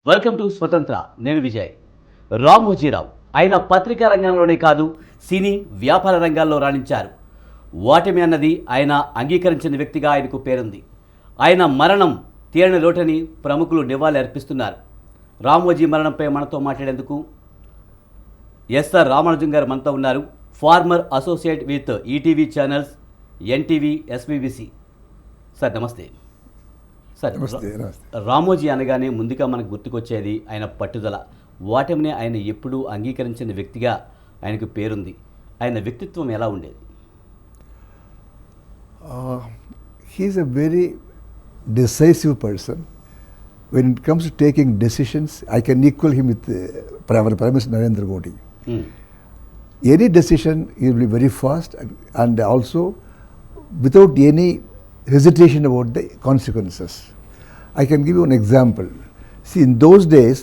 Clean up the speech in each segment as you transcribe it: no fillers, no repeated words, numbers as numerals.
Welcome to స్వతంత్ర. నేను విజయ్. రామోజీ రావు ఆయన పత్రికా రంగంలోనే కాదు, సినీ వ్యాపార రంగాల్లో రాణించారు. ఓటమి అన్నది ఆయన అంగీకరించిన వ్యక్తిగా ఆయనకు పేరుంది. ఆయన మరణం తీరని లోటని ప్రముఖులు నివాళి అర్పిస్తున్నారు. రామోజీ మరణంపై మనతో మాట్లాడేందుకు ఎస్ఆర్ రామానుజం గారు మనతో ఉన్నారు. Former associate with ETV channels, NTV, SBBC. Sir నమస్తే. సార్, రామోజీ అనగానే ముందుగా మనకు గుర్తుకొచ్చేది ఆయన పట్టుదల. ఓటమిని ఆయన ఎప్పుడూ అంగీకరించిన వ్యక్తిగా ఆయనకు పేరుంది. ఆయన వ్యక్తిత్వం ఎలా ఉండేది? He's a very decisive person. When it comes to taking decisions, I can equal him with our Prime Minister Narendra Modi. Any decision, he will be very fast and also without any hesitation about the consequences. I can give you an example. See, in those days,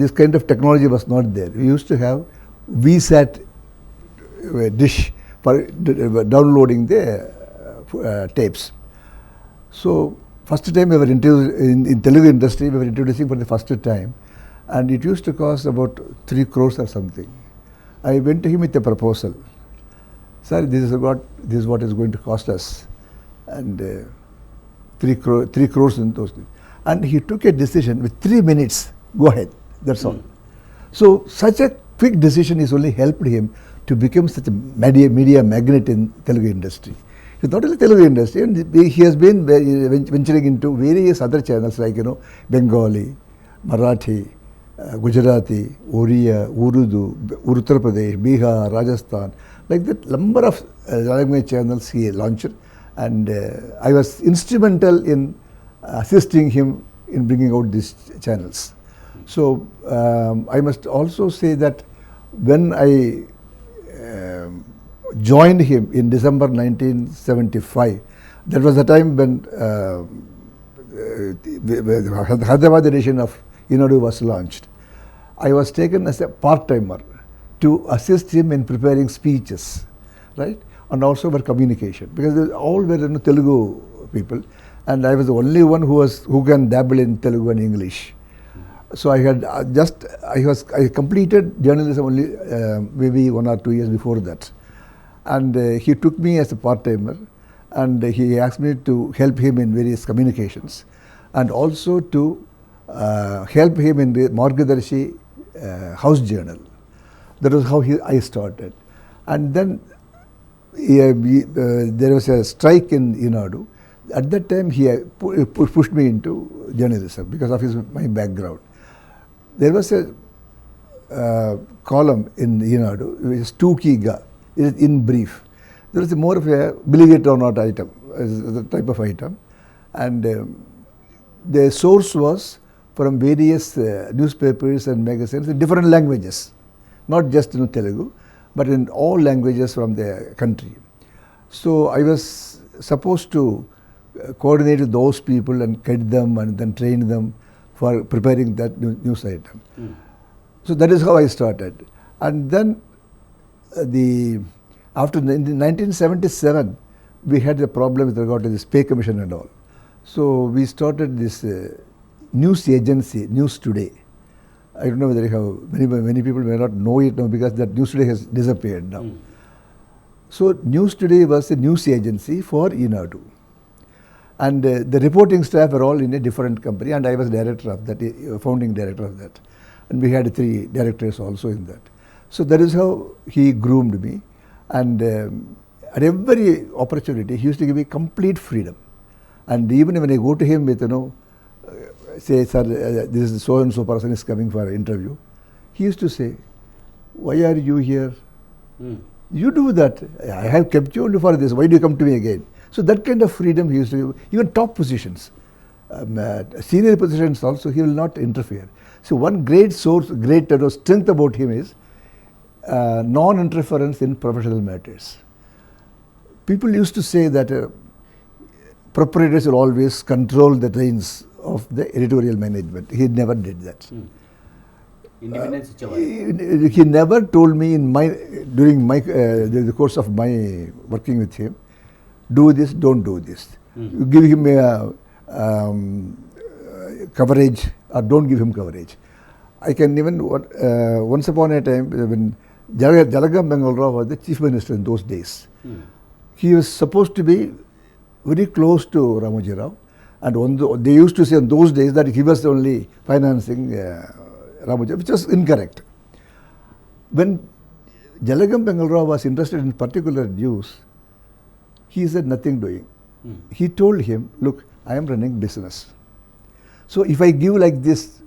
this kind of technology was not there. We used to have VSAT dish for downloading the tapes. So, first time we were in Telugu industry, we were introducing for the first time, and it used to cost about 3 crores or something. I went to him with a proposal. Sir, this is what is going to cost us. And 3 crores in those days. And he took a decision with 3 minutes. Go ahead. That's all. So such a quick decision has only helped him to become such a media magnet in Telugu industry. It's not only Telugu industry, and he has been venturing into various other channels like Bengali, Marathi, Gujarati, Oriya, Urdu, Uttar Pradesh, Bihar, Rajasthan, like that number of language channels he launched. And I was instrumental in assisting him in bringing out these channels. So I must also say that when I joined him in December 1975, that was the time when the Hyderabad edition of Inadu was launched. I was taken as a part-timer to assist him in preparing speeches, right? And also for communication, because all were Telugu people, and I was the only one who can dabble in Telugu and English. So I had I completed journalism only maybe 1 or 2 years before that, and he took me as a part-timer, and he asked me to help him in various communications, and also to help him in the Margadarshi house journal. That was how I started, and then. There was a strike in Inadu. At that time, he pushed me into journalism because of my background. There was a column in Inadu, which is Tukiga, in brief. There was more of a believe it or not item, the type of item, and the source was from various newspapers and magazines in different languages, not just in Telugu, but in all languages from the country. So I was supposed to coordinate with those people and guide them and then train them for preparing that news item. So that is how I started. And then after 1977, we had a problem with regard to this pay commission and all. So we started this news agency, News Today. I don't know whether many people may not know it now because that News Today has disappeared now. So News Today was a news agency for Inadu, and the reporting staff were all in a different company, and I was director of that, founding director of that, and we had 3 directors also in that. So that is how he groomed me, and at every opportunity he used to give me complete freedom, and even when I go to him with say, sir, this is so and so person is coming for an interview, he used to say, why are you here? You do that. I have kept you only for this. Why do you come to me again? So that kind of freedom he used to give. Even top positions, senior positions also, he will not interfere. So one great strength about him is non-interference in professional matters. People used to say that proprietors will always control the reins of the editorial management. He never did that. Independence. He never told me during the course of my working with him, do this, don't do this. You give him a coverage or don't give him coverage. I can even, once upon a time, when Jalagam Bengal Rao was the chief minister in those days, he was supposed to be very close to Ramoji Rao, and they used to say in those days that he was only financing Ramoji, which was incorrect. When Jalagam Bengal Rao was interested in particular news, he said nothing doing. He told him, look, I am running business. So if I give like this,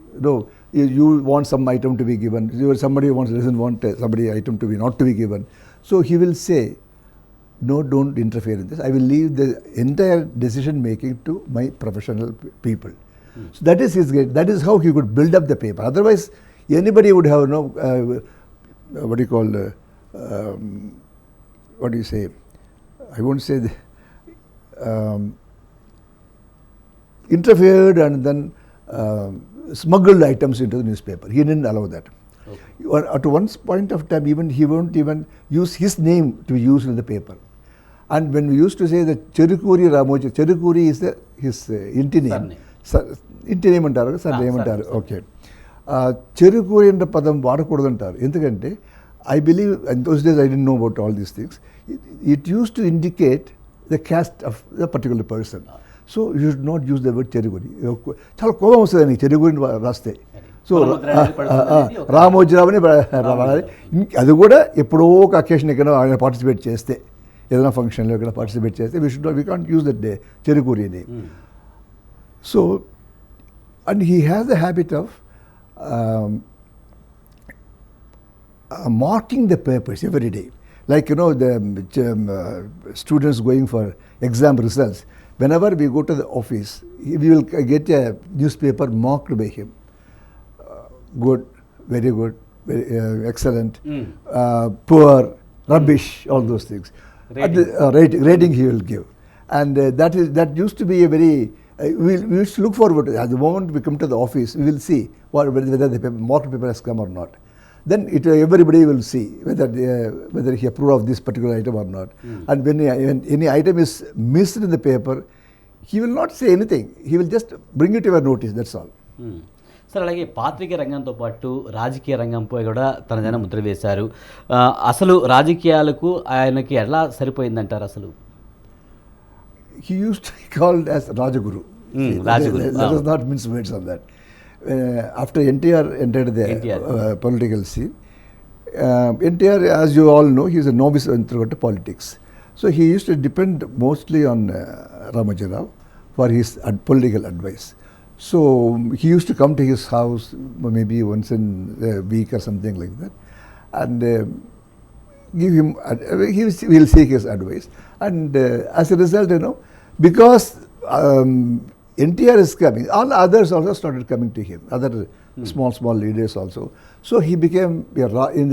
you want some item to be given, somebody doesn't want somebody item to be not to be given. So he will say, no, don't interfere in this. I will leave the entire decision making to my professional people. So that is his great. That is how he could build up the paper. Otherwise, anybody would have what do you call? What do you say? I won't say interfered and then smuggled items into the newspaper. He didn't allow that. Okay. At one point of time, even he won't even use his name to be used in the paper. And when we used to say that Cherukuri Ramoji, Cherukuri is his inti name. Inti name antaru, surname antaru. Okay. Cherukuri and padam vaadakudu antaru. Endukante I believe in those days I didn't know about all these things. It used to indicate the caste of the particular person. So you should not use the word Cherukuri. Chala kobam vastadi Cherukuri raste. So Ramoji Rao ni adi kuda eppudo oka occasion ekkada ayana participate cheste ఏదైనా ఫంక్షన్లో ఇక్కడ participate చేస్తే we can't use that Cherukuri name. So, and he has the habit of marking the papers every day. Like, the students going for exam results, whenever we go to the office, we will get a newspaper marked by him. Good, very good, very, excellent, poor, rubbish, all those things. Rating he will give. And that used to be a very, we used to look forward to it. At the moment we come to the office, we will see whether the marked paper has come or not. Then everybody will see whether he approved of this particular item or not. And when any item is missed in the paper, he will not say anything. He will just bring it to your notice, that's all. Sir అలాగే పాత్రికేయ రంగంతో పాటు రాజకీయ రంగంపై కూడా తనదైన ముద్ర వేశారు. అసలు రాజకీయాలకు ఆయనకి ఎలా సరిపోయిందంటారు అసలు? He used to be called as Rajaguru. Rajaguru. Let us not mince words on that. After NTR entered the political scene, NTR, as you all know, he is a novice in politics. So he used to depend mostly on Ramoji Rao for his political advice. So he used to come to his house maybe once in a week or something like that, and give him. He will seek his advice, and as a result, because NTR is coming, all others also started coming to him. Other small leaders also. So he became in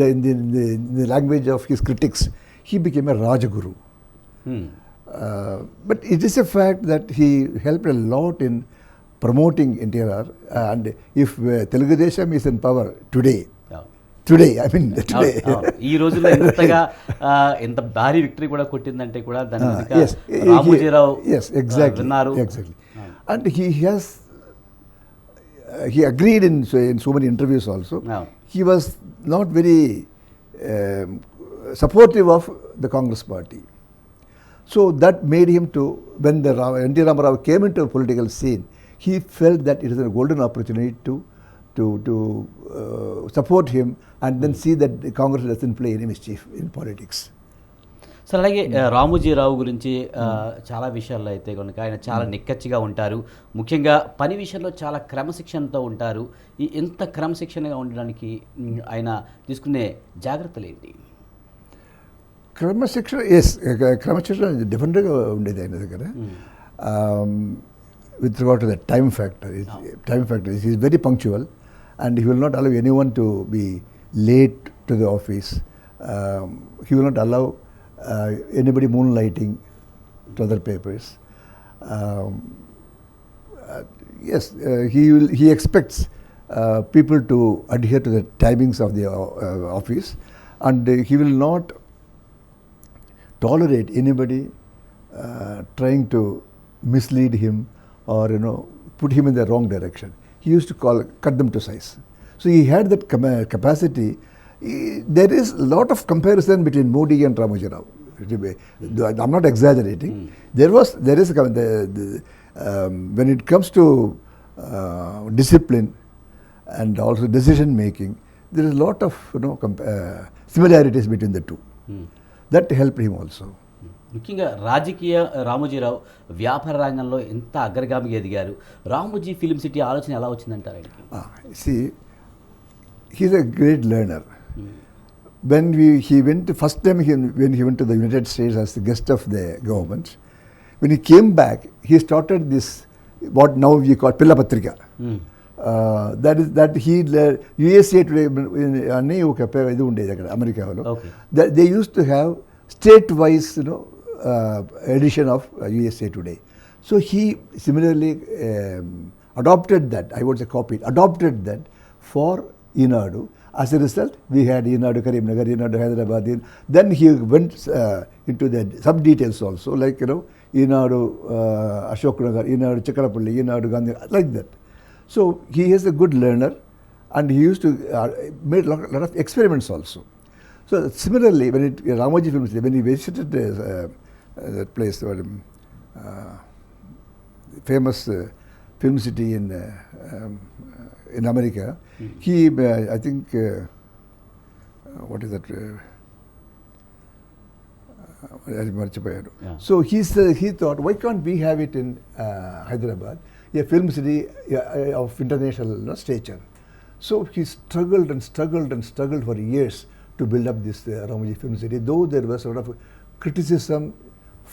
the language of his critics, he became a Rajaguru. But it is a fact that he helped a lot in promoting NTR, and if Telugu Desam is in power today, I mean today. ఈ రోజుల్లో ఎంత భారీ victory కూడా కొట్టిందంటే కూడా దాని వెనుక రామోజీ రావు విన్నారు. Exactly. And he agreed in so many interviews also. He was not very supportive of the Congress party. So that made him to, when the N.T. Ramarao came into the political scene, he felt that it is a golden opportunity to support him and then see that the Congress doesn't play any mischief in politics. So అలాగే రామోజీ రావు గురించి చాలా విషయాల్లో అయితే కనుక ఆయన చాలా నిక్కచ్చిగా ఉంటారు. ముఖ్యంగా పని విషయంలో చాలా క్రమశిక్షణతో ఉంటారు. ఎంత క్రమశిక్షణగా ఉండడానికి ఆయన తీసుకునే జాగ్రత్తలు ఏంటి? క్రమశిక్షణ డిఫరెంట్గా ఉండేది ఆయన దగ్గర. With regard to the time factor, he is very punctual, and he will not allow anyone to be late to the office. He will not allow anybody moonlighting to other papers. He expects people to adhere to the timings of the office, and he will not tolerate anybody trying to mislead him or put him in the wrong direction. he used to cut them to size. So he had that capacity. There is a lot of comparison between Modi and Ramoji Rao. I'm not exaggerating. There is when it comes to discipline and also decision making, there is a lot of similarities between the two. That helped him also. ముఖ్యంగా రాజకీయ రామోజీరావు వ్యాపార రంగంలో ఎంత అగ్రగామిగా ఎదిగారు. Ramoji film city ఆలోచన ఎలా వచ్చిందంటారు ఆయనకి? See, he's a great learner. When he went first time when he went to the United States as the guest of the government, when he came back, he started this what now we call Pilla Patrika. That he USA Today అనే ఒక ఇది ఉండేది అక్కడ అమెరికాలో. They used to have state-wise edition of USA Today. So he similarly adopted that. I would say copied, adopted that for Enadu. As a result, we had Enadu Karimnagar, Enadu Hyderabad. Then he went into the sub details also, like Enadu Ashok Nagar, Enadu Chakrapalli, Enadu Gandhi, like that. So he is a good learner, and he used to made a lot of experiments also. So similarly, Ramoji Film City, when he visited that place, famous film city in America, he I think what is that? So he thought, why can't we have it in Hyderabad, a film city of international stature? So he struggled and struggled and struggled for years to build up this Ramoji Film City, though there was sort of criticism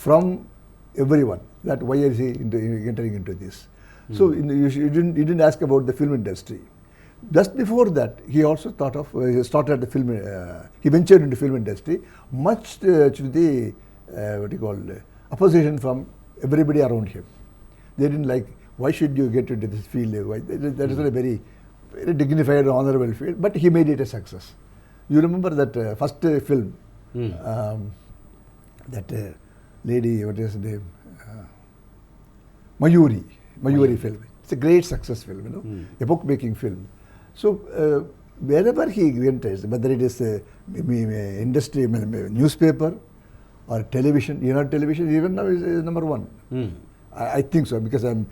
from everyone that why is he entering into this? So you didn't ask about the film industry. Just before that, he also thought of started the film. He ventured into film industry, much to the opposition from everybody around him. They didn't like, why should you get into this field? That is not a very dignified, honorable field. But he made it a success. You remember that first film, that lady, what is her name? Mayuri film. It's a great success film, epoch-making film. So wherever he enters, whether it is industry, newspaper or television, television even now is number one. I think so, because I'm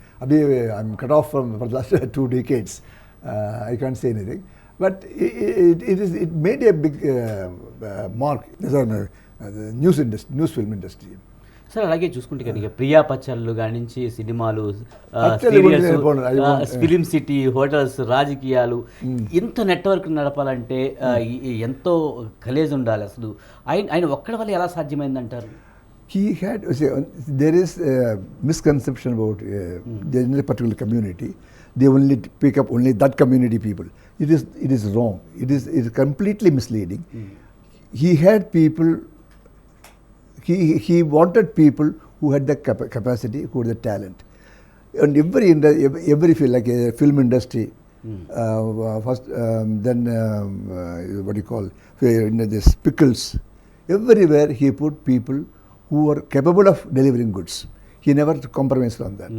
cut off for the last 2 decades. I can't say anything. But it made a big mark in the news film industry. Sir అలాగే చూసుకుంటే కనుక ప్రియా పచ్చళ్ళు కానించి సినిమాలు, serials, film city, hotels, రాజకీయాలు, ఇంత network నడపాలంటే ఎంతో కలేజ్ ఉండాలి. అసలు ఆయన ఒక్కడి వల్ల ఎలా సాధ్యమైందంటారు? He had, there is a misconception about a particular community. They only pick up only that community people. It is wrong. It is completely misleading. He had people. He wanted people who had the capacity, who had the talent. And every field, like a film industry, first, then what do you call, this pickles. Everywhere he put people who were capable of delivering goods. He never compromised on that.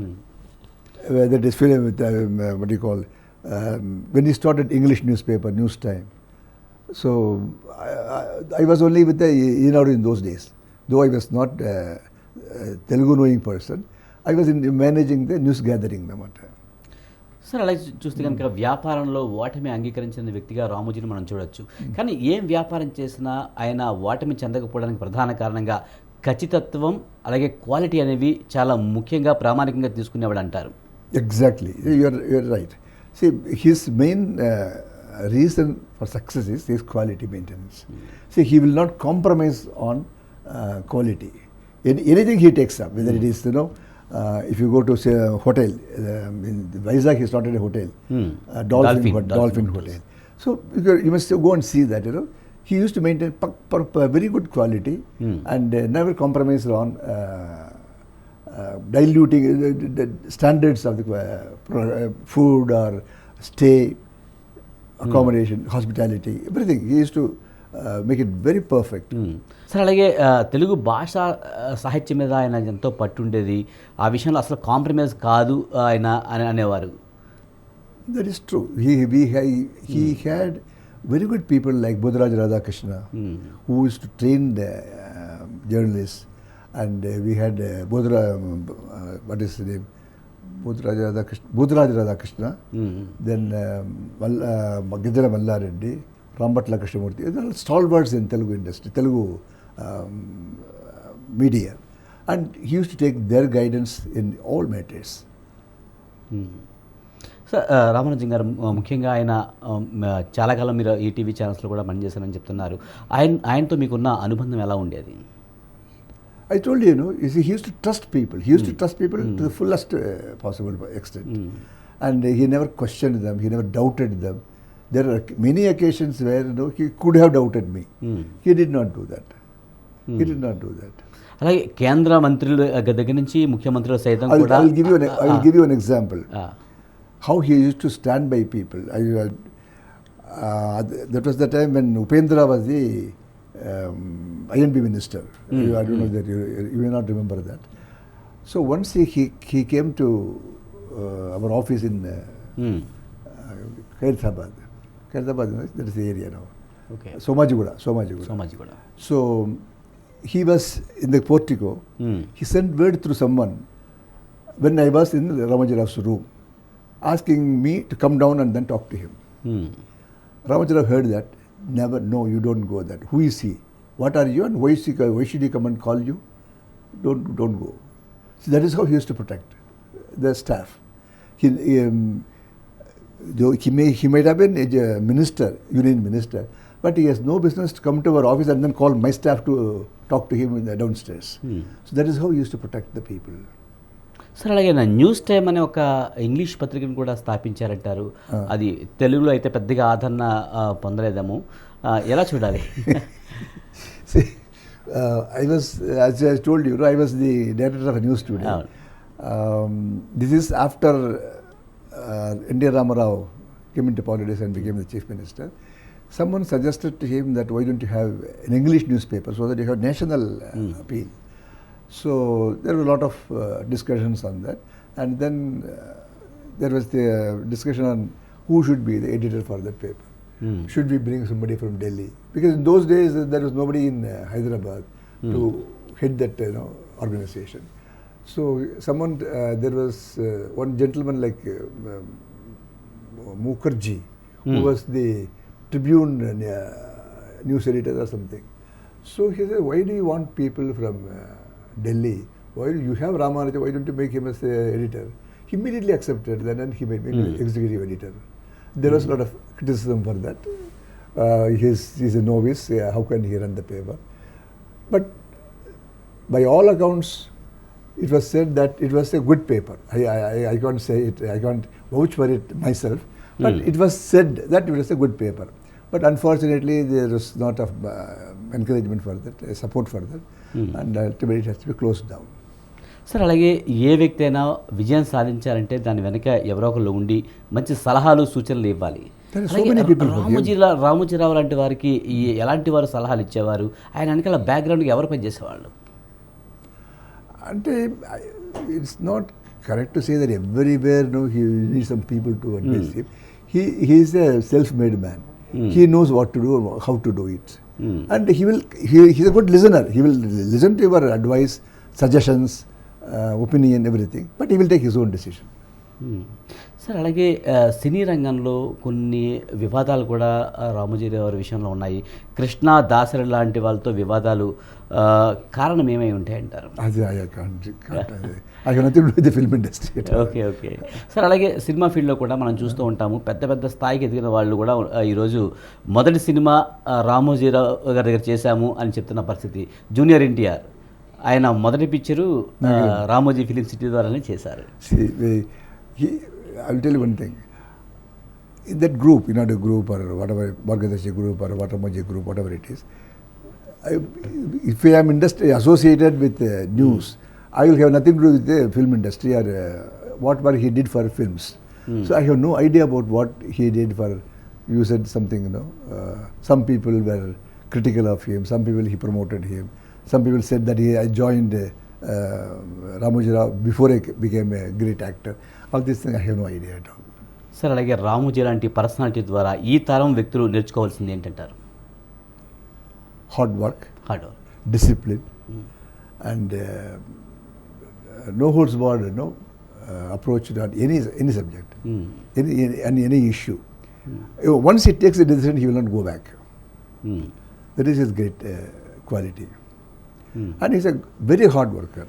Whether it is film with what do you call, when he started English newspaper, News Time. So I was only with the Enadu in those days. Though I was not a Telugu knowing person, I was managing the news gathering. Sir అలా చూస్తే కనుక వ్యాపారంలో ఓటమి అంగీకరించిన వ్యక్తిగా రామోజీని మనం చూడొచ్చు. కానీ ఏం వ్యాపారం చేసినా ఆయన ఓటమి చెందకపోవడానికి ప్రధాన కారణంగా ఖచ్చితత్వం, అలాగే క్వాలిటీ అనేవి చాలా ముఖ్యంగా ప్రామాణికంగా తీసుకునేవాడు అంటారు. Exactly, you're right. See, his main reason for success is his quality maintenance. See, he will not compromise on quality. Anything he takes up, whether it is, if you go to say a hotel, in Vizag he started a hotel, Dolphin Hotel. So you must go and see that, he used to maintain very good quality and never compromised on diluting the standards of the food or stay, accommodation, hospitality, everything. He used to make it very perfect. Sir అలాగే తెలుగు భాష సాహిత్యం మీద ఆయన ఎంతో పట్టుండేది. ఆ విషయంలో అసలు compromise కాదు ఆయన అని అనేవారు. That is true. He had very good people like Bodhraj Radhakrishna, who used to train the journalists, and we had what is his name? Bodhraj Radhakrishna. Then Giddara Mallareddy, Rambatla Krishnamurthy. These are all stalwarts in Telugu industry, Telugu media, and he used to take their guidance in all matters. Sir Ramanujam గారు, ముఖ్యంగా ఆయన చాలా కాలం మీరు ETV ఛానల్స్లో కూడా పనిచేశారని చెప్తున్నారు. ఆయనతో మీకున్న అనుబంధం ఎలా ఉండేది? I told you, he used to trust people. He used to trust people to the fullest possible extent. And he never questioned them. He never doubted them. There are many occasions where he could have doubted me. He did not do that. He did not do that. అలాగే కేంద్ర మంత్రుల దగ్గర నుంచి ముఖ్యమంత్రులు సైతం కూడా I will give you an example. How he used to stand by people. That was the time when Upendra was the INB minister. I don't know that you may not remember that. So once he came to our office in Khairabad. Khairabad, that is the area now. Okay. Somajigoda. So he was in the portico. He sent word through someone when I was in Ramoji Rao's room, asking me to come down and then talk to him. Ramoji Rao heard that. Never, no, you don't go that. Who is he? What are you? And why should he come and call you? Don't go. So that is how he used to protect the staff. He might have been a minister, union minister, but he has no business to come to our office and then call my staff to talk to him downstairs. So that is how he used to protect the people. Sir అలాగే news time అనే ఒక English పత్రికను కూడా స్థాపించారంటారు. అది తెలుగులో అయితే పెద్దగా ఆదరణ పొందలేదేమో, ఎలా చూడాలి? See, as I told you, I was the director of a news studio. This is after N.T. Ramarao came into politics and became the chief minister. Someone suggested to him that why don't you have an English newspaper so that you have national appeal. So there were a lot of discussions on that, and then there was the discussion on who should be the editor for that paper. Should we bring somebody from Delhi? Because in those days there was nobody in Hyderabad to head that organization. So someone, there was one gentleman like Mukherjee, who was the Tribune news editor or something. So he said, why do you want people from Delhi? Why you have Ramanujam? Why don't you make him as editor? He immediately accepted that, and he made me executive editor. There was a lot of criticism for that. He's a novice. How can he run the paper? But by all accounts, it was said that it was a good paper. I can't say it. I can't vouch for it myself. But it was said that it was a good paper. But unfortunately, there was not of encouragement for that, support for that, and ultimately it has to be closed down. Sir అలాగే ఏ వ్యక్తి అయినా విజయం సాధించాలంటే దాని వెనక ఎవరో ఒకళ్ళు ఉండి మంచి సలహాలు సూచనలు ఇవ్వాలి. రామోజీరావు లాంటి వారికి ఎలాంటి వారు సలహాలు ఇచ్చేవారు? ఆయన వెనకాల బ్యాక్గ్రౌండ్కి ఎవరు పనిచేసేవాళ్ళు? అంటే it's not correct to say that everywhere he needs some people to advise him. He is a self-made man. He knows what to do, how to do it, and he's a good listener. He will listen to your advice, suggestions, opinion, everything, but he will take his own decision. Sir అలాగే సినీ రంగంలో కొన్ని వివాదాలు కూడా రామోజీరావు విషయంలో ఉన్నాయి. కృష్ణా దాసరి లాంటి వాళ్ళతో వివాదాలు కారణం ఏమై ఉంటాయంటారు? ఓకే సార్, అలాగే సినిమా ఫీల్డ్లో కూడా మనం చూస్తూ ఉంటాము, పెద్ద పెద్ద స్థాయికి ఎదిగిన వాళ్ళు కూడా ఈరోజు మొదటి సినిమా రామోజీరావు గారి దగ్గర చేశాము అని చెప్తున్న పరిస్థితి. జూనియర్ ఎన్టీఆర్ ఆయన మొదటి పిక్చరు రామోజీ ఫిలిం సిటీ ద్వారానే చేశారు. I will tell you one thing. In that group, a group or whatever, Margadeshi group or Ramoji group, whatever it is, if I am associated with news, I will have nothing to do with the film industry or whatever he did for films. So I have no idea about what he did for, you said something, some people were critical of him, some people he promoted him, some people said that I joined Ramoji Rao before I became a great actor. All these things I have no idea at all. Sir అలాగే రామోజీ లాంటి personality ద్వారా ఈ తరం వ్యక్తులు నేర్చుకోవాల్సింది ఏంటంటారు? Hard work, hard work, discipline, and no holds barred, approach on any subject, any issue. Once he takes a decision, he will not go back. That is his great quality. And he's a very hard worker.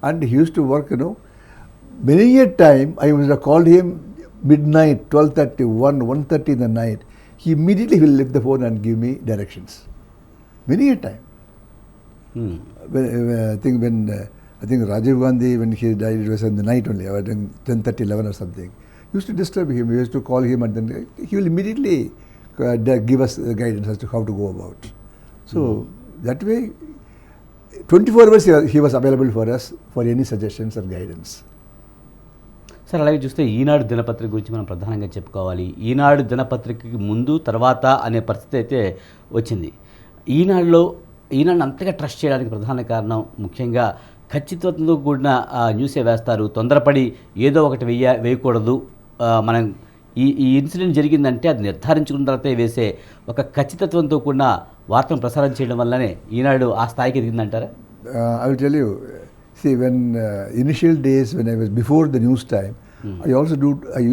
And he used to work, many a time I would have called him midnight, 12:30, 1:30 in the night. He immediately will lift the phone and give me directions. Many a time. I think Rajiv Gandhi, when he died, it was in the night only, about 10:30, 11 or something. Used to disturb him. We used to call him, and then he will immediately give us guidance as to how to go about. So that way, 24 hours he was available for us for any suggestions or guidance. Sir అలాగే చూస్తే ఈనాడు దినపత్రిక గురించి మనం ప్రధానంగా చెప్పుకోవాలి. ఈనాడు దినపత్రికకి ముందు తర్వాత అనే పరిస్థితి అయితే వచ్చింది. ఈనాడుని అంతగా ట్రస్ట్ చేయడానికి ప్రధాన కారణం ముఖ్యంగా ఖచ్చితత్వంతో కూడిన న్యూసే వేస్తారు. తొందరపడి ఏదో ఒకటి వేయకూడదు. మనం ఈ ఇన్సిడెంట్ జరిగిందంటే అది నిర్ధారించుకున్న తర్వాతే వేసే ఒక ఖచ్చితత్వంతో కూడిన వార్తను ప్రసారం చేయడం వల్లనే ఈనాడు ఆ స్థాయికి ఎదిగిందంటారా? I will tell you, see, when initial days when I was before the news time, I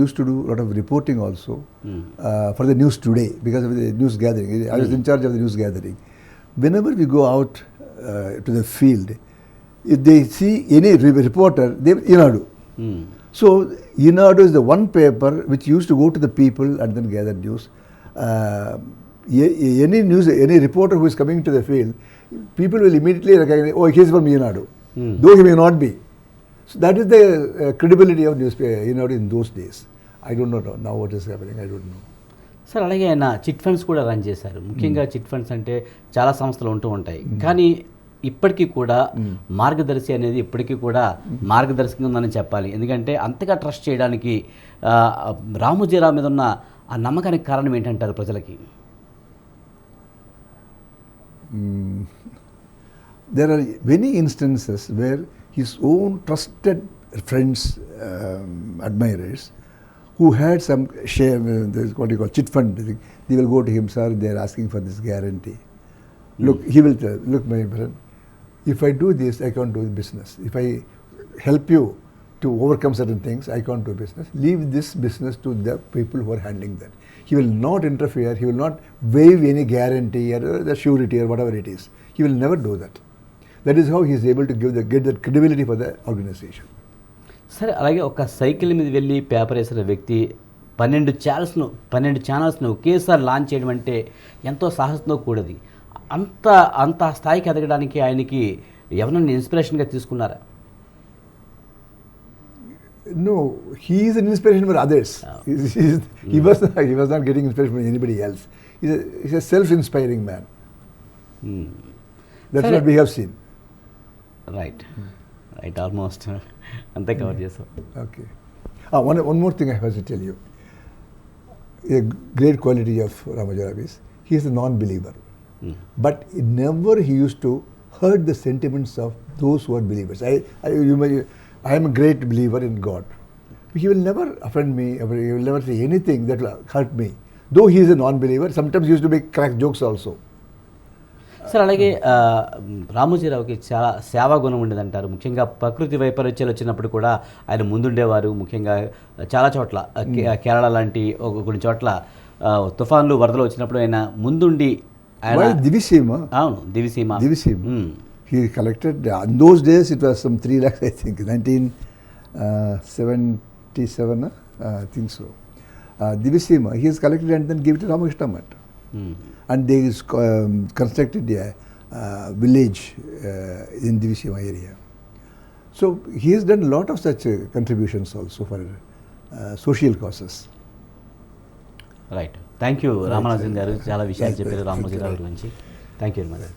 used to do a lot of reporting also for the news today because of the news gathering. I was in charge of the news gathering. Whenever we go out to the field, if they see any reporter, they Inadu. So Inadu is the one paper which used to go to the people and then gather news. Any reporter who is coming to the field, people will immediately recognize, oh, he is from Inadu, though he may not be. So that is the credibility of newspaper Inadu in those days. I don't know now what is happening. I don't know. Sir అలాగే ఆయన chit funds కూడా run చేశారు. ముఖ్యంగా chit funds అంటే చాలా సంస్థలు ఉంటూ ఉంటాయి, కానీ ఇప్పటికీ కూడా మార్గదర్శి అనేది ఇప్పటికీ కూడా మార్గదర్శకంగా ఉందని చెప్పాలి. ఎందుకంటే అంతగా ట్రస్ట్ చేయడానికి రామోజీ రావు మీద ఉన్న ఆ నమ్మకానికి కారణం ఏంటంటారు ప్రజలకి? There are many instances where his own trusted friends, admirers, who had some share, what you call chit fund, they will go to him, sir, they are asking for this guarantee. Look, he will tell, look, my friend, if I do this, I can't do business. If I help you to overcome certain things, I can't do business. Leave this business to the people who are handling that. He will not interfere. He will not waive any guarantee or the surety or whatever it is. He will never do that. That is how he is able to get that credibility for the organization. సరే, అలాగే ఒక cycle మీద వెళ్ళి paper వేసిన వ్యక్తి 12 ఛానల్స్ను ఒకేసారి launch చేయడం అంటే ఎంతో సాహసంతో కూడది. అంత స్థాయికి ఎదగడానికి ఆయనకి ఎవరైనా ఇన్స్పిరేషన్గా తీసుకున్నారా? No, he is an inspiration for others. He was not getting inspiration from anybody else. He's a self-inspiring man. That's what we have seen. Right, almost. అంతే కవర్ చేసాం. Okay. One more thing I have to tell you. A great quality of Ramoji Rao is he is a non-believer. But he used to hurt the sentiments of those who are believers. I am a great believer in God. He will never offend me, he will never say anything that will hurt me. Though he is a non-believer, sometimes he used to make crack jokes also. Sir అలాగే రామోజీరావుకి చాలా సేవా గుణం ఉండేదంటారు. ముఖ్యంగా ప్రకృతి వైపరీత్యాలు వచ్చినప్పుడు కూడా ఆయన ముందుండేవారు. ముఖ్యంగా చాలా చోట్ల కేరళ లాంటి కొన్ని చోట్ల తుఫాన్లు వరదలు వచ్చినప్పుడు ఆయన ముందుండి దివిసీమ. అవును, Diviseema. He collected, in those days it was some 3 lakhs, I think, 1977, I think so. Divisima, he has collected and then gave it to Ramakrishna Math. And they constructed a village in Divisima area. So he has done a lot of such contributions also for social causes. Right, thank you Ramarajan గారు. చాలా విషయాలు చెప్పారు రామోజీ రావు గురించి. Thank you very much.